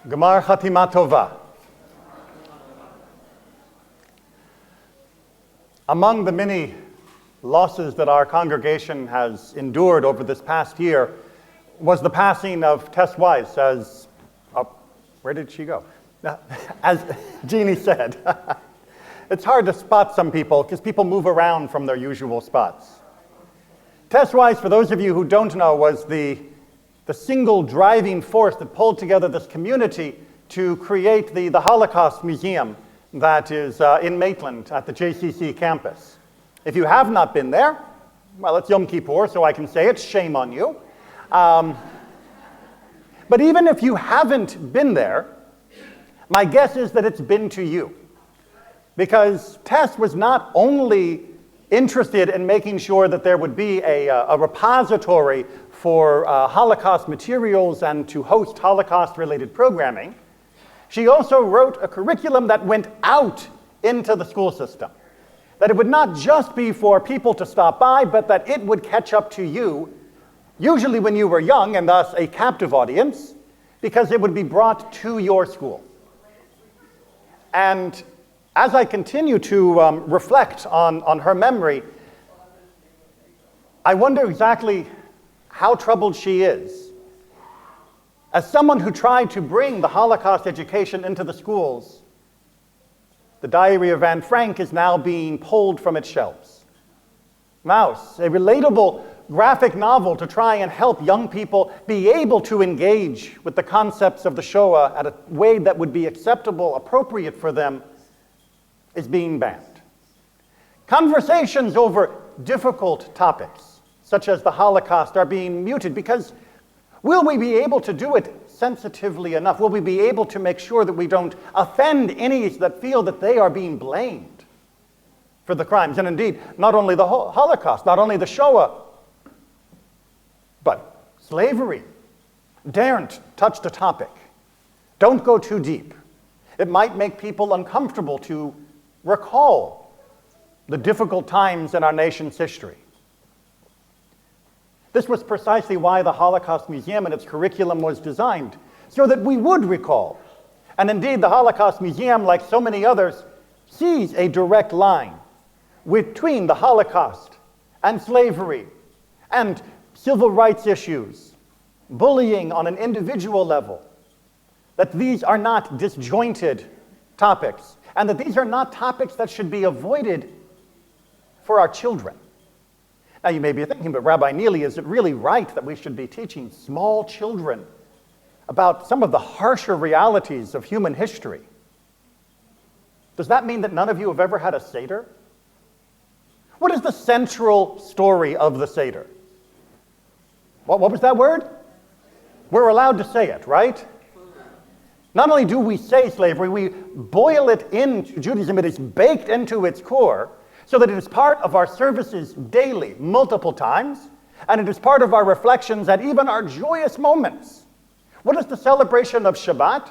Gemar Chatima Tova. Among the many losses that our congregation has endured over this past year was the passing of Tess Weiss as, where did she go? As Jeannie said. It's hard to spot some people because people move around from their usual spots. Tess Weiss, for those of you who don't know, was the single driving force that pulled together this community to create the Holocaust Museum that is in Maitland at the JCC campus. If you have not been there, well, it's Yom Kippur, so I can say it, shame on you. But even if you haven't been there, my guess is that it's been to you. Because Tess was not only interested in making sure that there would be a repository for Holocaust materials and to host Holocaust-related programming, she also wrote a curriculum that went out into the school system. That it would not just be for people to stop by, but that it would catch up to you, usually when you were young and thus a captive audience, because it would be brought to your school. And as I continue to reflect on her memory, I wonder exactly how troubled she is. As someone who tried to bring the Holocaust education into the schools, the Diary of Anne Frank is now being pulled from its shelves. Maus, a relatable graphic novel to try and help young people be able to engage with the concepts of the Shoah at a way that would be acceptable, appropriate for them, is being banned. Conversations over difficult topics, such as the Holocaust, are being muted because will we be able to do it sensitively enough? Will we be able to make sure that we don't offend any that feel that they are being blamed for the crimes? And indeed, not only the Holocaust, not only the Shoah, but slavery. Daren't touch the topic. Don't go too deep. It might make people uncomfortable to recall the difficult times in our nation's history. This was precisely why the Holocaust Museum and its curriculum was designed, so that we would recall. And indeed, the Holocaust Museum, like so many others, sees a direct line between the Holocaust and slavery and civil rights issues, bullying on an individual level, that these are not disjointed topics, and that these are not topics that should be avoided for our children. Now you may be thinking, but Rabbi Neely, is it really right that we should be teaching small children about some of the harsher realities of human history? Does that mean that none of you have ever had a Seder? What is the central story of the Seder? What was that word? We're allowed to say it, right? Not only do we say slavery, we boil it into Judaism. It is baked into its core so that it is part of our services daily, multiple times, and it is part of our reflections at even our joyous moments. What is the celebration of Shabbat?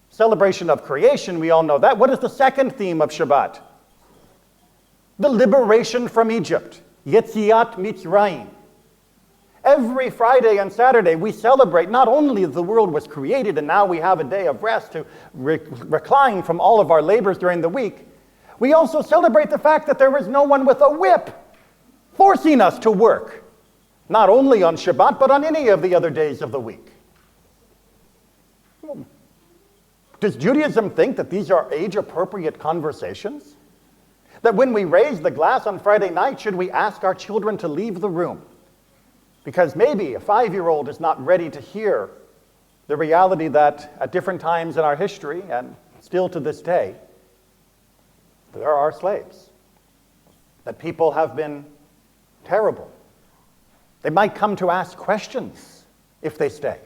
Celebration of creation, we all know that. What is the second theme of Shabbat? The liberation from Egypt, Yetziat Mitzrayim. Every Friday and Saturday, we celebrate not only the world was created and now we have a day of rest to recline from all of our labors during the week, we also celebrate the fact that there is no one with a whip forcing us to work, not only on Shabbat, but on any of the other days of the week. Does Judaism think that these are age-appropriate conversations? That when we raise the glass on Friday night, should we ask our children to leave the room? Because maybe a 5-year-old is not ready to hear the reality that at different times in our history, and still to this day, there are slaves. That people have been terrible. They might come to ask questions if they stay.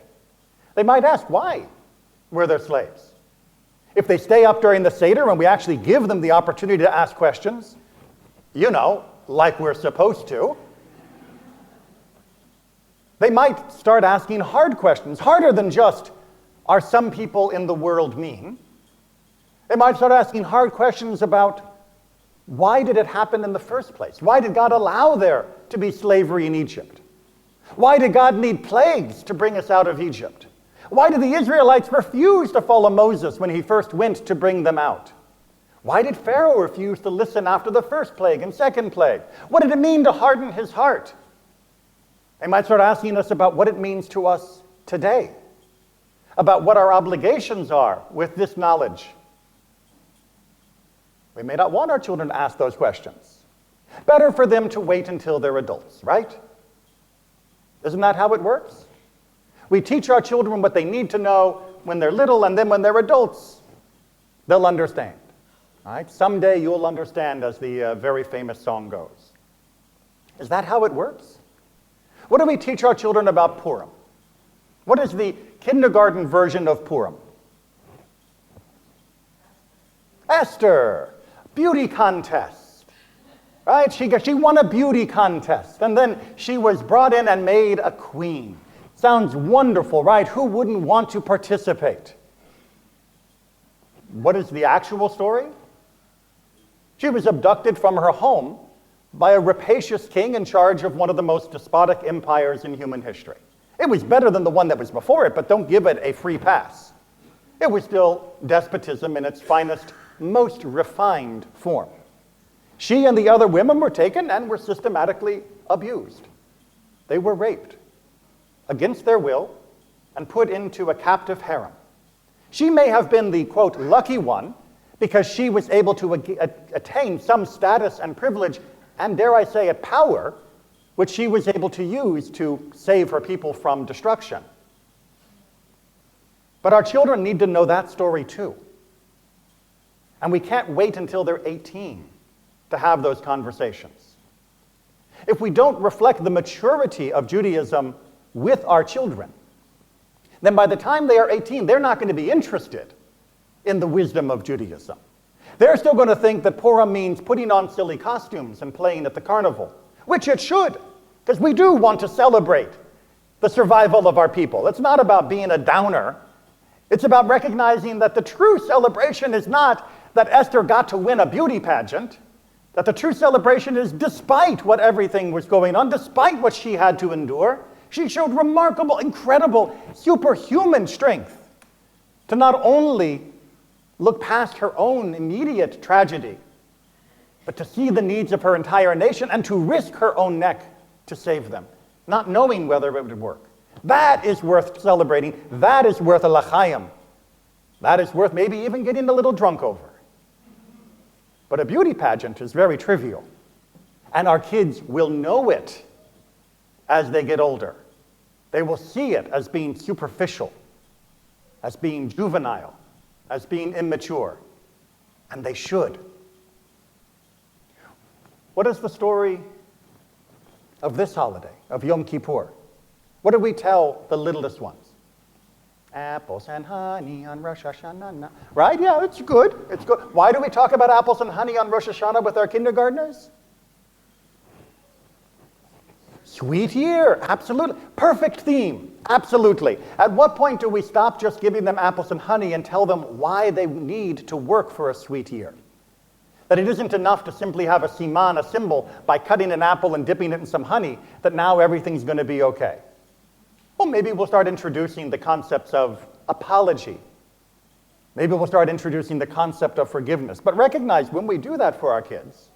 They might ask, why were there slaves? If they stay up during the Seder and we actually give them the opportunity to ask questions, like we're supposed to, they might start asking hard questions, harder than just, are some people in the world mean? They might start asking hard questions about, why did it happen in the first place? Why did God allow there to be slavery in Egypt? Why did God need plagues to bring us out of Egypt? Why did the Israelites refuse to follow Moses when he first went to bring them out? Why did Pharaoh refuse to listen after the first plague and second plague? What did it mean to harden his heart? They might start asking us about what it means to us today, about what our obligations are with this knowledge. We may not want our children to ask those questions. Better for them to wait until they're adults, right? Isn't that how it works? We teach our children what they need to know when they're little, and then when they're adults, they'll understand. Right? Someday you'll understand, as the very famous song goes. Is that how it works? What do we teach our children about Purim? What is the kindergarten version of Purim? Esther, beauty contest. Right? She won a beauty contest, and then she was brought in and made a queen. Sounds wonderful, right? Who wouldn't want to participate? What is the actual story? She was abducted from her home by a rapacious king in charge of one of the most despotic empires in human history. It was better than the one that was before it, but don't give it a free pass. It was still despotism in its finest, most refined form. She and the other women were taken and were systematically abused. They were raped against their will and put into a captive harem. She may have been the, quote, lucky one because she was able to attain some status and privilege and, dare I say it, power, which she was able to use to save her people from destruction. But our children need to know that story too. And we can't wait until they're 18 to have those conversations. If we don't reflect the maturity of Judaism with our children, then by the time they are 18, they're not going to be interested in the wisdom of Judaism. They're still going to think that Purim means putting on silly costumes and playing at the carnival, which it should, because we do want to celebrate the survival of our people. It's not about being a downer. It's about recognizing that the true celebration is not that Esther got to win a beauty pageant, that the true celebration is despite what everything was going on, despite what she had to endure, she showed remarkable, incredible, superhuman strength to not only look past her own immediate tragedy, but to see the needs of her entire nation and to risk her own neck to save them, not knowing whether it would work. That is worth celebrating. That is worth a l'chaim. That is worth maybe even getting a little drunk over. But a beauty pageant is very trivial, and our kids will know it as they get older. They will see it as being superficial, as being juvenile, as being immature, and they should. What is the story of this holiday, of Yom Kippur? What do we tell the littlest ones? Apples and honey on Rosh Hashanah. Right? Yeah, it's good. It's good. Why do we talk about apples and honey on Rosh Hashanah with our kindergartners? Sweet year, absolutely. Perfect theme, absolutely. At what point do we stop just giving them apples and honey and tell them why they need to work for a sweet year? That it isn't enough to simply have a siman, a symbol, by cutting an apple and dipping it in some honey, that now everything's going to be okay. Well, maybe we'll start introducing the concepts of apology. Maybe we'll start introducing the concept of forgiveness. But recognize when we do that for our kids,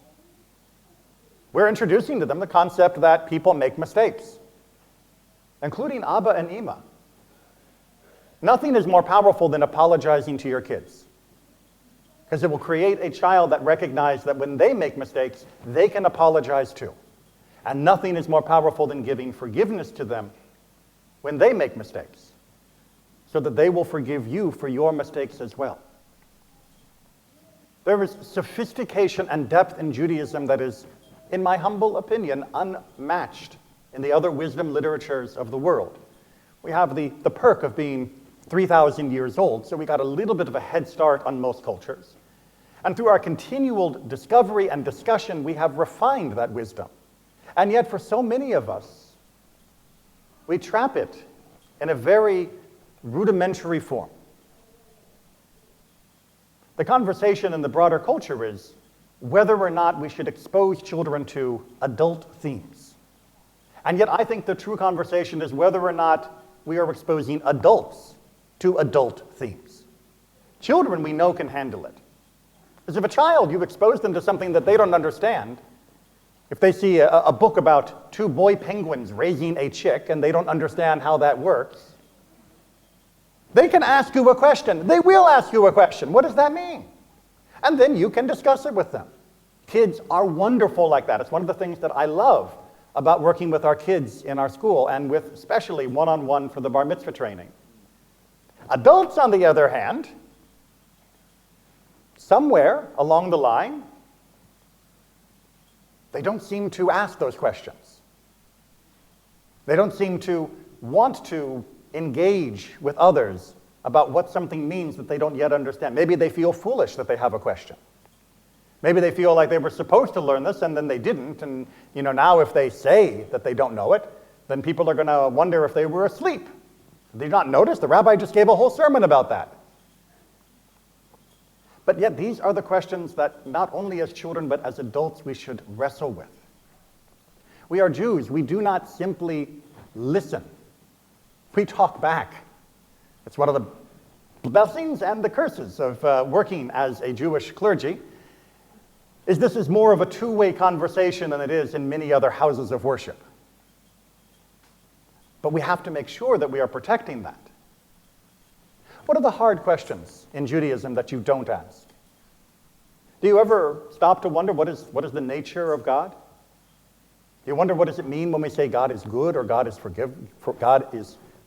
we're introducing to them the concept that people make mistakes, including Abba and Ima. Nothing is more powerful than apologizing to your kids, because it will create a child that recognizes that when they make mistakes, they can apologize too. And nothing is more powerful than giving forgiveness to them when they make mistakes, so that they will forgive you for your mistakes as well. There is sophistication and depth in Judaism that is, in my humble opinion, unmatched in the other wisdom literatures of the world. We have the perk of being 3,000 years old, so we got a little bit of a head start on most cultures. And through our continual discovery and discussion, we have refined that wisdom. And yet, for so many of us, we trap it in a very rudimentary form. The conversation in the broader culture is whether or not we should expose children to adult themes. And yet I think the true conversation is whether or not we are exposing adults to adult themes. Children, we know, can handle it. Because if a child, you expose them to something that they don't understand, if they see a book about two boy penguins raising a chick and they don't understand how that works, they can ask you a question. They will ask you a question. What does that mean? And then you can discuss it with them. Kids are wonderful like that. It's one of the things that I love about working with our kids in our school, and with especially one-on-one for the bar mitzvah training. Adults, on the other hand, somewhere along the line, they don't seem to ask those questions. They don't seem to want to engage with others about what something means that they don't yet understand. Maybe they feel foolish that they have a question. Maybe they feel like they were supposed to learn this and then they didn't, and now if they say that they don't know it, then people are going to wonder if they were asleep. Did they not notice? The rabbi just gave a whole sermon about that. But yet these are the questions that not only as children but as adults we should wrestle with. We are Jews. We do not simply listen. We talk back. It's one of the blessings and the curses of working as a Jewish clergy. This is more of a two-way conversation than it is in many other houses of worship. But we have to make sure that we are protecting that. What are the hard questions in Judaism that you don't ask? Do you ever stop to wonder what is the nature of God? Do you wonder what does it mean when we say God is good or God is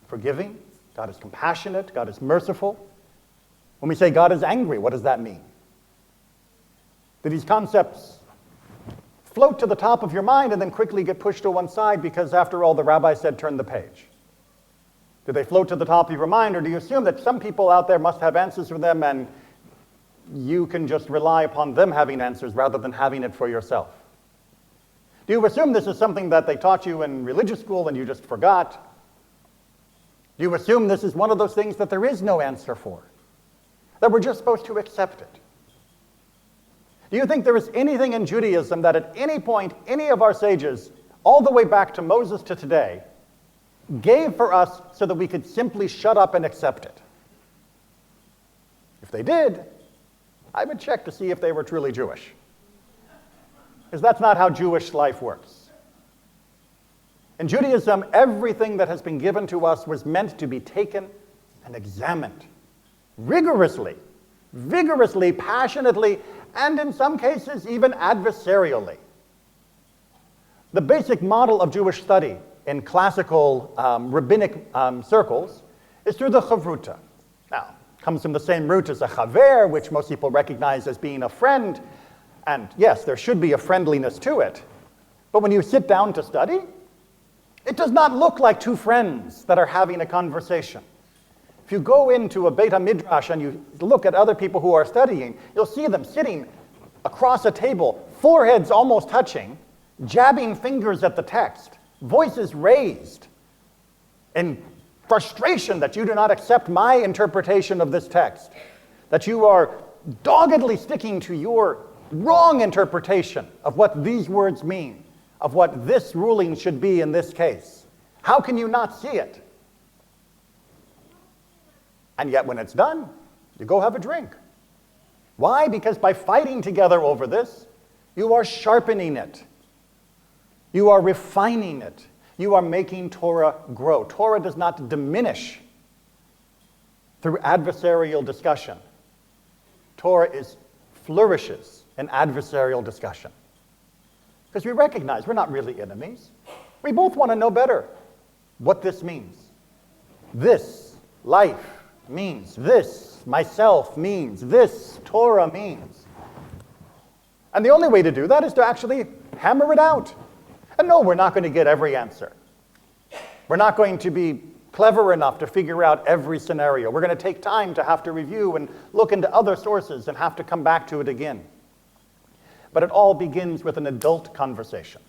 forgiving, God is compassionate, God is merciful? When we say God is angry, what does that mean? Do these concepts float to the top of your mind and then quickly get pushed to one side because, after all, the rabbi said turn the page? Do they float to the top of your mind, or do you assume that some people out there must have answers for them and you can just rely upon them having answers rather than having it for yourself? Do you assume this is something that they taught you in religious school and you just forgot? Do you assume this is one of those things that there is no answer for, that we're just supposed to accept it? Do you think there is anything in Judaism that at any point any of our sages, all the way back to Moses to today, gave for us so that we could simply shut up and accept it? If they did, I would check to see if they were truly Jewish. Because that's not how Jewish life works. In Judaism, everything that has been given to us was meant to be taken and examined rigorously, vigorously, passionately, and in some cases even adversarially. The basic model of Jewish study in classical rabbinic circles is through the chavruta. Now, it comes from the same root as a chaver, which most people recognize as being a friend, and yes, there should be a friendliness to it. But when you sit down to study, it does not look like two friends that are having a conversation. If you go into a Beit HaMidrash and you look at other people who are studying, you'll see them sitting across a table, foreheads almost touching, jabbing fingers at the text, voices raised in frustration that you do not accept my interpretation of this text, that you are doggedly sticking to your wrong interpretation of what these words mean, of what this ruling should be in this case. How can you not see it? And yet when it's done, you go have a drink. Why? Because by fighting together over this, you are sharpening it. You are refining it. You are making Torah grow. Torah does not diminish through adversarial discussion. Torah flourishes in adversarial discussion. Because we recognize we're not really enemies. We both want to know better what this means. This life means this, myself means this, Torah means. And the only way to do that is to actually hammer it out. And no, we're not going to get every answer. We're not going to be clever enough to figure out every scenario. We're going to take time to have to review and look into other sources and have to come back to it again. But it all begins with an adult conversation.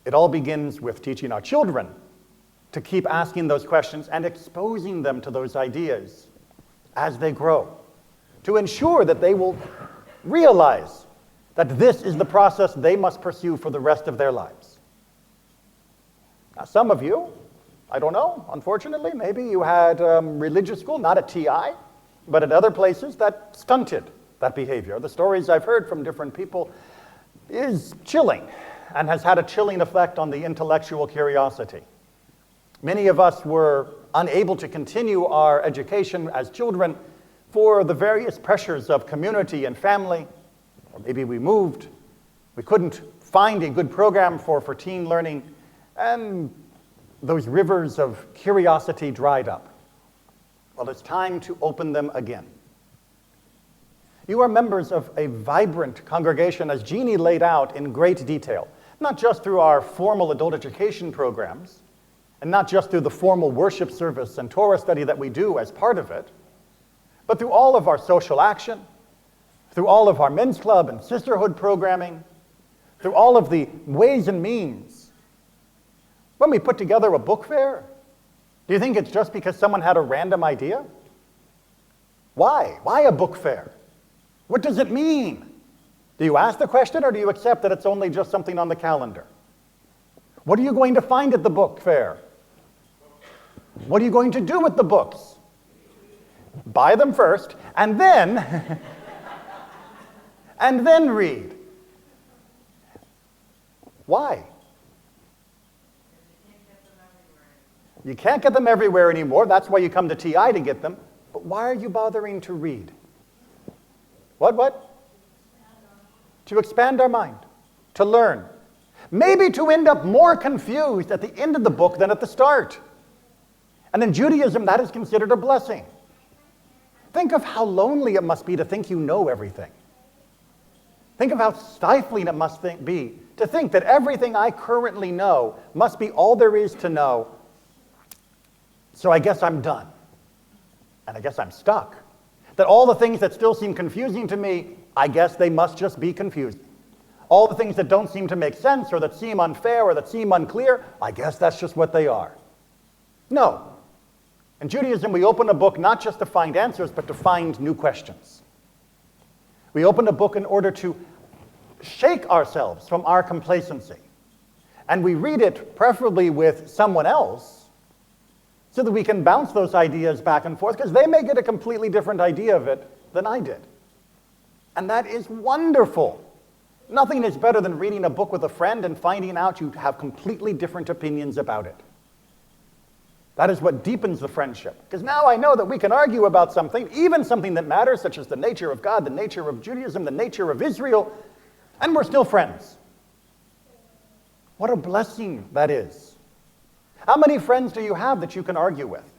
It all begins with teaching our children to keep asking those questions and exposing them to those ideas as they grow, to ensure that they will realize that this is the process they must pursue for the rest of their lives. Now, some of you I don't know, unfortunately. Maybe you had religious school, not at TI, but at other places that stunted that behavior. The stories I've heard from different people is chilling and has had a chilling effect on the intellectual curiosity. Many of us were unable to continue our education as children for the various pressures of community and family, or maybe we moved. We couldn't find a good program for teen learning, and those rivers of curiosity dried up. Well, it's time to open them again. You are members of a vibrant congregation, as Jeannie laid out in great detail, not just through our formal adult education programs, and not just through the formal worship service and Torah study that we do as part of it, but through all of our social action, through all of our men's club and sisterhood programming, through all of the ways and means. When we put together a book fair, do you think it's just because someone had a random idea? Why? Why a book fair? What does it mean? Do you ask the question, or do you accept that it's only just something on the calendar? What are you going to find at the book fair? What are you going to do with the books? Buy them first, and then, and then read. Why? You can't get them everywhere anymore. That's why you come to TI to get them. But why are you bothering to read? What? To expand our mind, to learn. Maybe to end up more confused at the end of the book than at the start. And in Judaism, that is considered a blessing. Think of how lonely it must be to think you know everything. Think of how stifling it must be to think that everything I currently know must be all there is to know. So I guess I'm done. And I guess I'm stuck. That all the things that still seem confusing to me, I guess they must just be confusing. All the things that don't seem to make sense, or that seem unfair, or that seem unclear, I guess that's just what they are. No. In Judaism, we open a book not just to find answers, but to find new questions. We open a book in order to shake ourselves from our complacency. And we read it preferably with someone else so that we can bounce those ideas back and forth, because they may get a completely different idea of it than I did. And that is wonderful. Nothing is better than reading a book with a friend and finding out you have completely different opinions about it. That is what deepens the friendship. Because now I know that we can argue about something, even something that matters, such as the nature of God, the nature of Judaism, the nature of Israel, and we're still friends. What a blessing that is. How many friends do you have that you can argue with?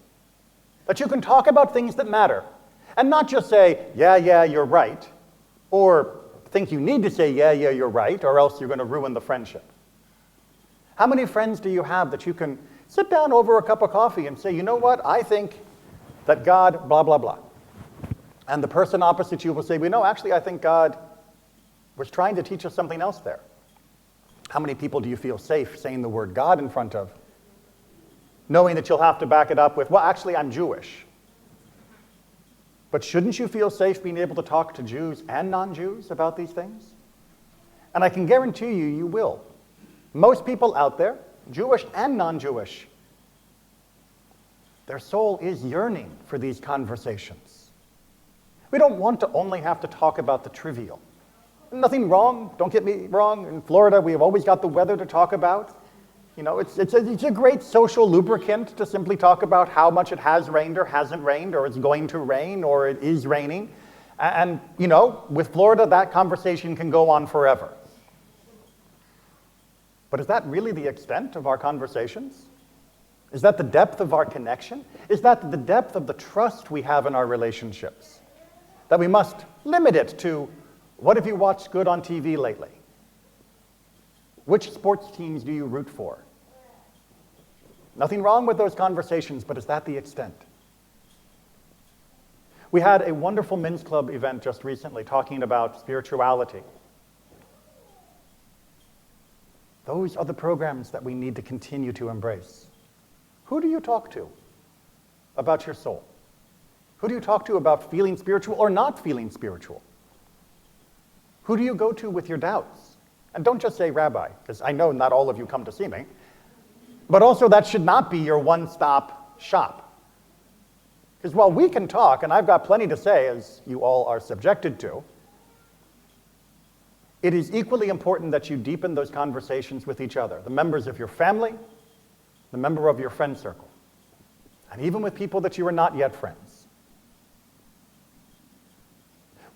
That you can talk about things that matter, and not just say, yeah, you're right, or think you need to say, yeah, you're right, or else you're going to ruin the friendship. How many friends do you have that you can sit down over a cup of coffee and say, you know what, I think that God, blah, blah, blah. And the person opposite you will say, well, no, actually, I think God was trying to teach us something else there. How many people do you feel safe saying the word God in front of, knowing that you'll have to back it up with, well, actually, I'm Jewish. But shouldn't you feel safe being able to talk to Jews and non-Jews about these things? And I can guarantee you, you will. Most people out there, Jewish and non-Jewish, their soul is yearning for these conversations. We don't want to only have to talk about the trivial. Nothing wrong, don't get me wrong. In Florida, we have always got the weather to talk about. You know, it's a great social lubricant to simply talk about how much it has rained or hasn't rained, or it's going to rain, or it is raining. And, you know, with Florida, that conversation can go on forever. But is that really the extent of our conversations? Is that the depth of our connection? Is that the depth of the trust we have in our relationships? That we must limit it to, what have you watched good on TV lately? Which sports teams do you root for? Nothing wrong with those conversations, but is that the extent? We had a wonderful men's club event just recently talking about spirituality. Those are the programs that we need to continue to embrace. Who do you talk to about your soul? Who do you talk to about feeling spiritual or not feeling spiritual? Who do you go to with your doubts? And don't just say rabbi, because I know not all of you come to see me. But also that should not be your one-stop shop. Because while we can talk, and I've got plenty to say, as you all are subjected to, it is equally important that you deepen those conversations with each other, the members of your family, the member of your friend circle, and even with people that you are not yet friends.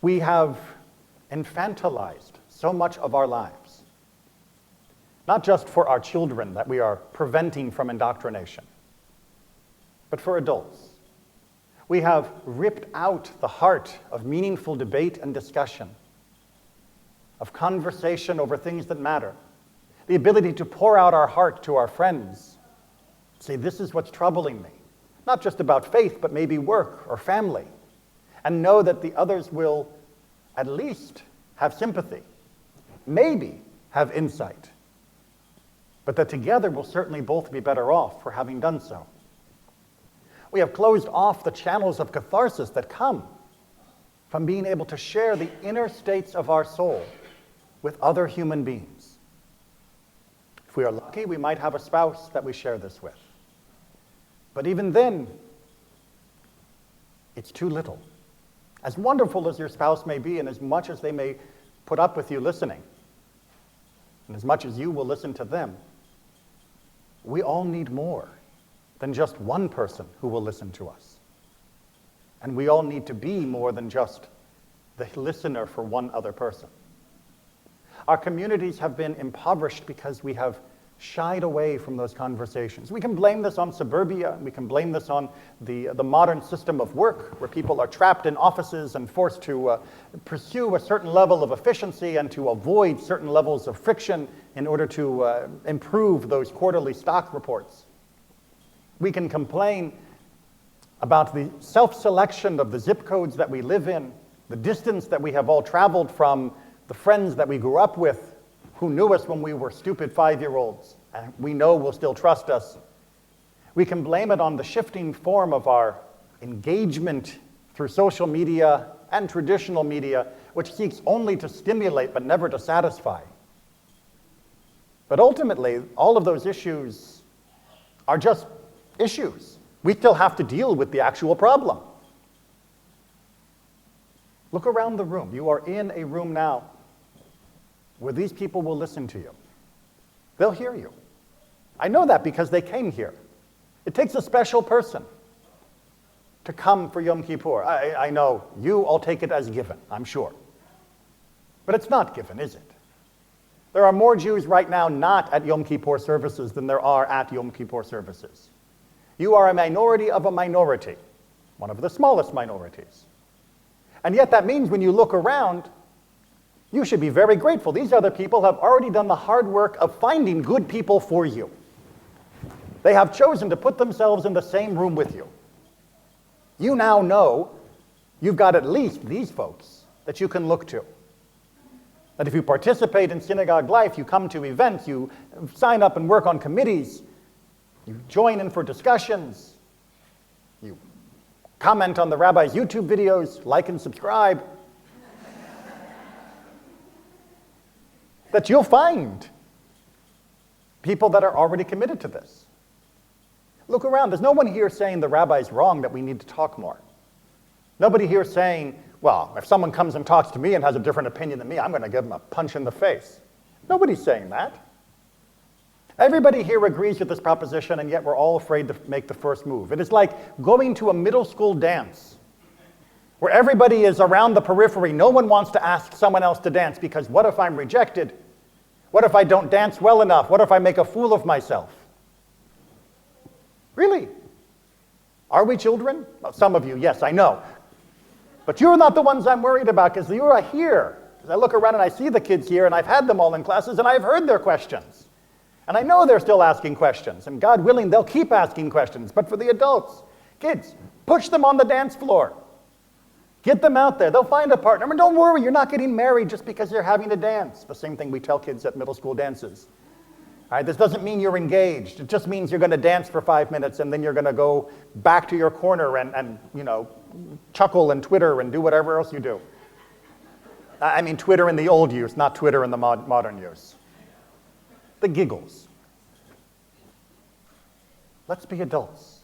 We have infantilized so much of our lives, not just for our children that we are preventing from indoctrination, but for adults. We have ripped out the heart of meaningful debate and discussion, of conversation over things that matter, the ability to pour out our heart to our friends, say, this is what's troubling me, not just about faith, but maybe work or family, and know that the others will at least have sympathy, maybe have insight, but that together we'll certainly both be better off for having done so. We have closed off the channels of catharsis that come from being able to share the inner states of our soul with other human beings. If we are lucky, we might have a spouse that we share this with. But even then, it's too little. As wonderful as your spouse may be, and as much as they may put up with you listening, and as much as you will listen to them, we all need more than just one person who will listen to us. And we all need to be more than just the listener for one other person. Our communities have been impoverished because we have shied away from those conversations. We can blame this on suburbia, we can blame this on the modern system of work, where people are trapped in offices and forced to pursue a certain level of efficiency and to avoid certain levels of friction in order to improve those quarterly stock reports. We can complain about the self-selection of the zip codes that we live in, the distance that we have all traveled from the friends that we grew up with, who knew us when we were stupid 5-year-olds, and we know will still trust us. We can blame it on the shifting form of our engagement through social media and traditional media, which seeks only to stimulate but never to satisfy. But ultimately, all of those issues are just issues. We still have to deal with the actual problem. Look around the room. You are in a room now where these people will listen to you. They'll hear you. I know that because they came here. It takes a special person to come for Yom Kippur. I know you all take it as given, I'm sure. But it's not given, is it? There are more Jews right now not at Yom Kippur services than there are at Yom Kippur services. You are a minority of a minority, one of the smallest minorities. And yet that means when you look around, you should be very grateful. These other people have already done the hard work of finding good people for you. They have chosen to put themselves in the same room with you. You now know you've got at least these folks that you can look to. That if you participate in synagogue life, you come to events, you sign up and work on committees, you join in for discussions, you comment on the rabbi's YouTube videos, like and subscribe, that you'll find people that are already committed to this. Look around. There's no one here saying the rabbi's wrong, that we need to talk more. Nobody here saying, well, if someone comes and talks to me and has a different opinion than me, I'm going to give them a punch in the face. Nobody's saying that. Everybody here agrees with this proposition, and yet we're all afraid to make the first move. It is like going to a middle school dance where everybody is around the periphery. No one wants to ask someone else to dance because what if I'm rejected? What if I don't dance well enough? What if I make a fool of myself? Really? Are we children? Well, some of you, yes, I know. But you're not the ones I'm worried about, because you are here. Because I look around and I see the kids here, and I've had them all in classes, and I've heard their questions. And I know they're still asking questions, and God willing, they'll keep asking questions. But for the adults, kids, push them on the dance floor. Get them out there. They'll find a partner. I mean, don't worry, you're not getting married just because you're having to dance. The same thing we tell kids at middle school dances. All right, this doesn't mean you're engaged. It just means you're going to dance for 5 minutes, and then you're going to go back to your corner and chuckle and Twitter and do whatever else you do. I mean Twitter in the old use, not Twitter in the modern use. The giggles. Let's be adults.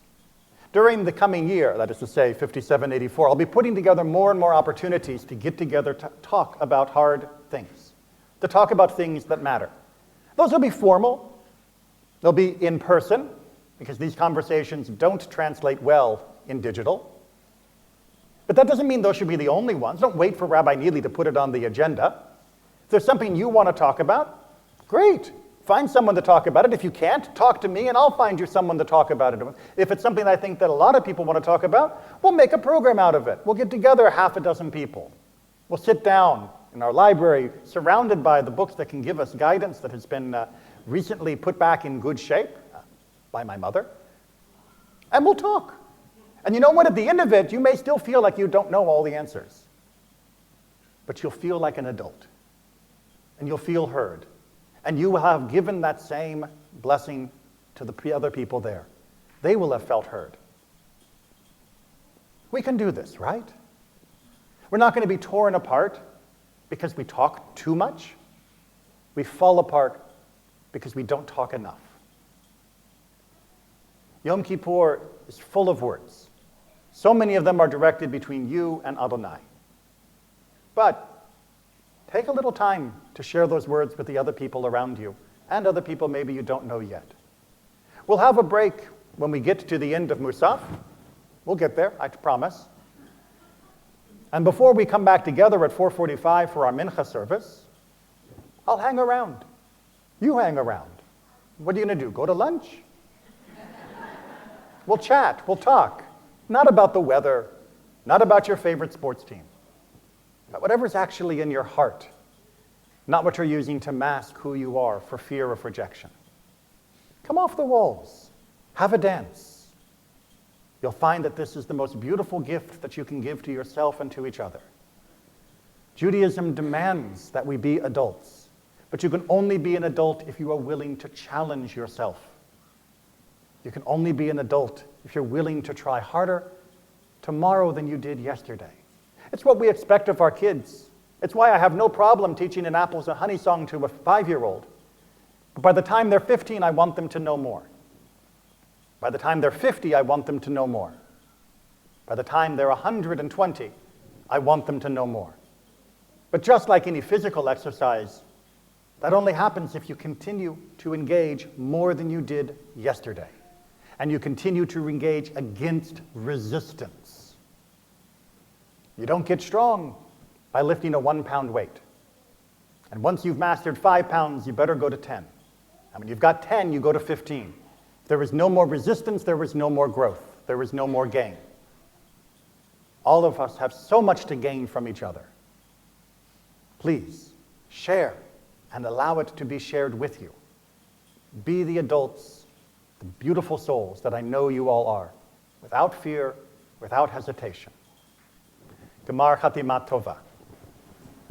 During the coming year, that is to say 5784, I'll be putting together more and more opportunities to get together to talk about hard things, to talk about things that matter. Those will be formal. They'll be in person, because these conversations don't translate well in digital. But that doesn't mean those should be the only ones. Don't wait for Rabbi Neely to put it on the agenda. If there's something you want to talk about, great. Find someone to talk about it. If you can't, talk to me and I'll find you someone to talk about it. If it's something I think that a lot of people want to talk about, we'll make a program out of it. We'll get together half a dozen people. We'll sit down in our library, surrounded by the books that can give us guidance that has been recently put back in good shape by my mother, and we'll talk. And you know what? At the end of it, you may still feel like you don't know all the answers, but you'll feel like an adult, and you'll feel heard. And you will have given that same blessing to the other people there. They will have felt heard. We can do this, right? We're not going to be torn apart because we talk too much. We fall apart because we don't talk enough. Yom Kippur is full of words. So many of them are directed between you and Adonai. But take a little time to share those words with the other people around you and other people maybe you don't know yet. We'll have a break when we get to the end of Musaf. We'll get there, I promise. And before we come back together at 4:45 for our Mincha service, I'll hang around. You hang around. What are you going to do? Go to lunch? We'll chat, we'll talk. Not about the weather, not about your favorite sports team. But whatever's actually in your heart, not what you're using to mask who you are for fear of rejection. Come off the walls. Have a dance. You'll find that this is the most beautiful gift that you can give to yourself and to each other. Judaism demands that we be adults, but you can only be an adult if you are willing to challenge yourself. You can only be an adult if you're willing to try harder tomorrow than you did yesterday. It's what we expect of our kids. It's why I have no problem teaching an apples and honey song to a 5-year-old. But by the time they're 15, I want them to know more. By the time they're 50, I want them to know more. By the time they're 120, I want them to know more. But just like any physical exercise, that only happens if you continue to engage more than you did yesterday. And you continue to engage against resistance. You don't get strong by lifting a 1-pound weight. And once you've mastered 5 pounds, you better go to 10. And when you've got 10, you go to 15. If there is no more resistance, there is no more growth. There is no more gain. All of us have so much to gain from each other. Please, share and allow it to be shared with you. Be the adults, the beautiful souls that I know you all are, without fear, without hesitation. Gemar Chatimat Tova.